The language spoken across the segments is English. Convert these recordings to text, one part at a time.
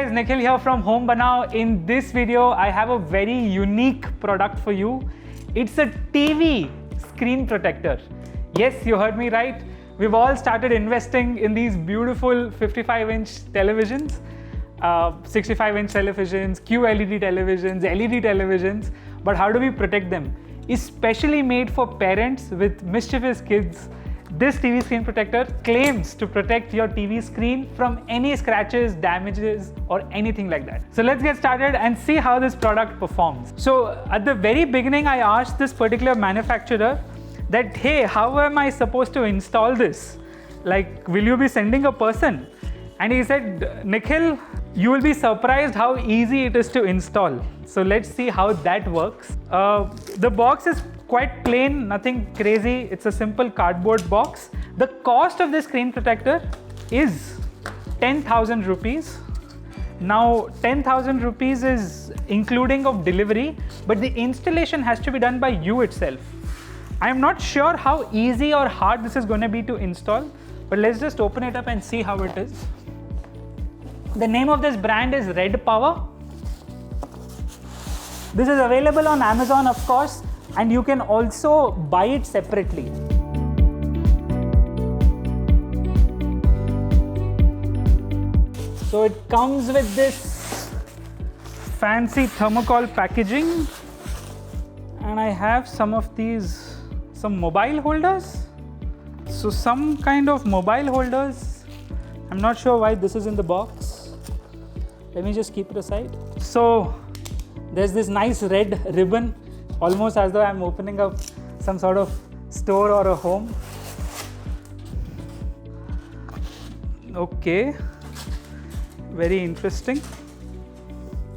guys, Nikhil here from Home Banao. In this video, I have a very unique product for you. It's a TV screen protector. Yes, you heard me right. We've all started investing in these beautiful 55-inch televisions, 65-inch televisions, QLED televisions, LED televisions. But how do we protect them? Especially made for parents with mischievous kids, this TV screen protector claims to protect your TV screen from any scratches, damages, or anything like that. So let's get started and see how this product performs. So at the very beginning, I asked this particular manufacturer that, hey, how am I supposed to install this? Like, will you be sending a person? And he said, Nikhil, you will be surprised how easy it is to install. So let's see how that works. The box is quite plain, nothing crazy. It's a simple cardboard box. The cost of this screen protector is 10,000 rupees. Now 10,000 rupees is including of delivery, but the installation has to be done by you itself. I'm not sure how easy or hard this is going to be to install, but let's just open it up and see how it is. The name of this brand is Red Power. This is available on Amazon, of course, and you can also buy it separately. So it comes with this fancy thermocol packaging, and I have some mobile holders. So some kind of mobile holders. I'm not sure why this is in the box. Let me just keep it aside. So there's this nice red ribbon, almost as though I'm opening up some sort of store or a home. Okay, very interesting.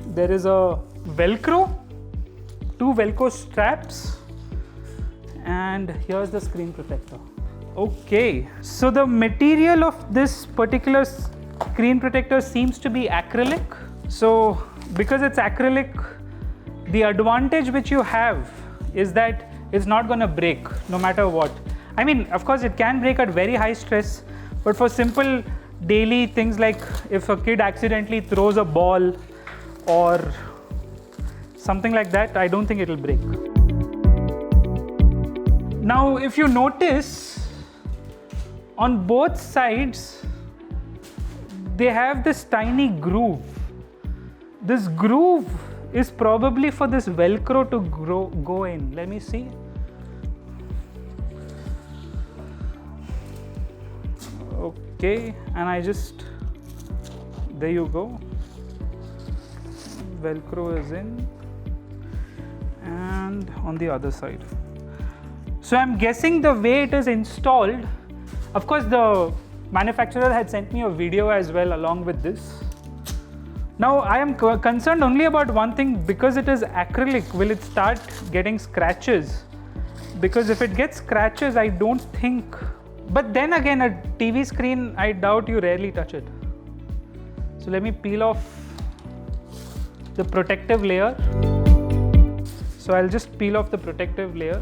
There is a Velcro, two Velcro straps, and here's the screen protector. Okay, so the material of this particular screen protector seems to be acrylic. So because it's acrylic, the advantage which you have is that it's not going to break no matter what. I mean, of course it can break at very high stress, but for simple daily things like if a kid accidentally throws a ball or something like that, I don't think it'll break. Now, if you notice, on both sides, they have this tiny groove. This groove is probably for this Velcro to go in. Let me see. Okay, and there you go. Velcro is in, and on the other side. So I'm guessing the way it is installed, of course the manufacturer had sent me a video as well along with this. Now I am concerned only about one thing, because it is acrylic, will it start getting scratches? Because if it gets scratches, I don't think, but then again a TV screen, I doubt you rarely touch it. So let me peel off the protective layer. So I'll just peel off the protective layer.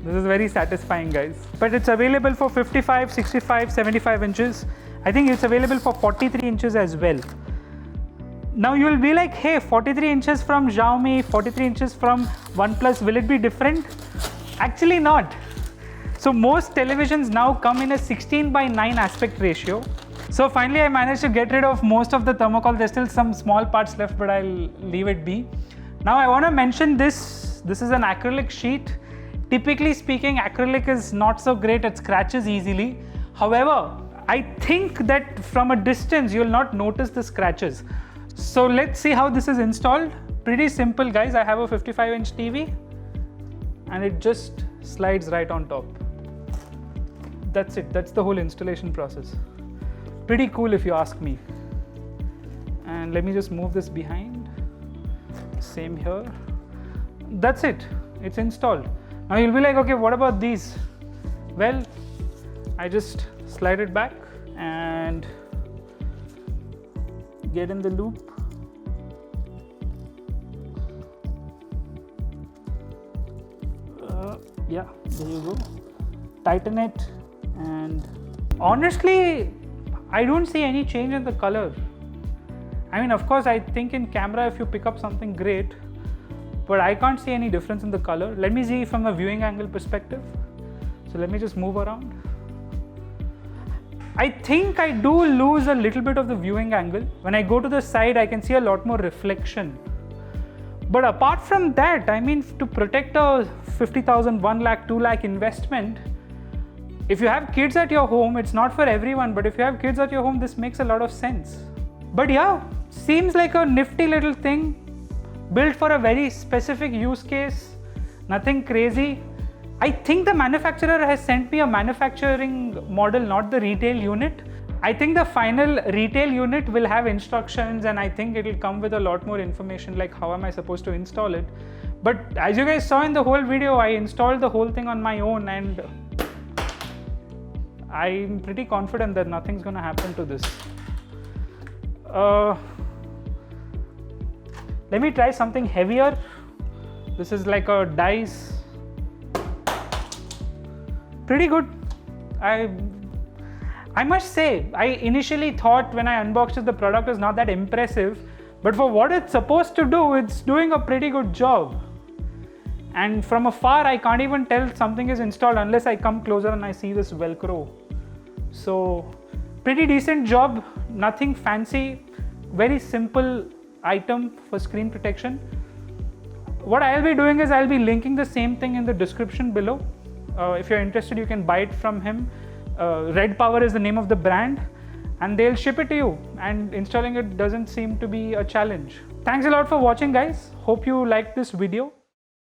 This is very satisfying, guys. But it's available for 55, 65, 75 inches. I think it's available for 43 inches as well. Now you will be like, hey, 43 inches from Xiaomi, 43 inches from OnePlus, will it be different? Actually not. So most televisions now come in a 16:9 aspect ratio. So finally I managed to get rid of most of the thermocol. There's still some small parts left, but I'll leave it be. Now I want to mention this. This is an acrylic sheet. Typically speaking, acrylic is not so great, it scratches easily. However, I think that from a distance, you'll not notice the scratches. So let's see how this is installed. Pretty simple, guys. I have a 55-inch TV and it just slides right on top. That's it. That's the whole installation process. Pretty cool if you ask me. And let me just move this behind. Same here. That's it. It's installed. Now you'll be like, okay, what about these? Well, I just slide it back and get in the loop. Yeah, there you go. Tighten it, and honestly, I don't see any change in the color. I mean, of course, I think in camera if you pick up something great, but I can't see any difference in the color. Let me see from a viewing angle perspective. So let me just move around. I think I do lose a little bit of the viewing angle. When I go to the side, I can see a lot more reflection. But apart from that, I mean, to protect a 50,000, 1 lakh, 2 lakh investment, if you have kids at your home, it's not for everyone, but if you have kids at your home, this makes a lot of sense. But yeah, seems like a nifty little thing built for a very specific use case, nothing crazy. I think the manufacturer has sent me a manufacturing model, not the retail unit. I think the final retail unit will have instructions, and I think it will come with a lot more information like how am I supposed to install it. But as you guys saw in the whole video, I installed the whole thing on my own, and I'm pretty confident that nothing's gonna happen to this. Let me try something heavier. This is like a dice. Pretty good. I must say, I initially thought when I unboxed it, the product is not that impressive, but for what it's supposed to do, it's doing a pretty good job. And from afar, I can't even tell something is installed unless I come closer and I see this Velcro. So, pretty decent job, nothing fancy, very simple item for screen protection. What I'll be doing is I'll be linking the same thing in the description below. If you're interested, you can buy it from him. Red Power is the name of the brand, and they'll ship it to you, and installing it doesn't seem to be a challenge. Thanks a lot for watching, guys. Hope you liked this video.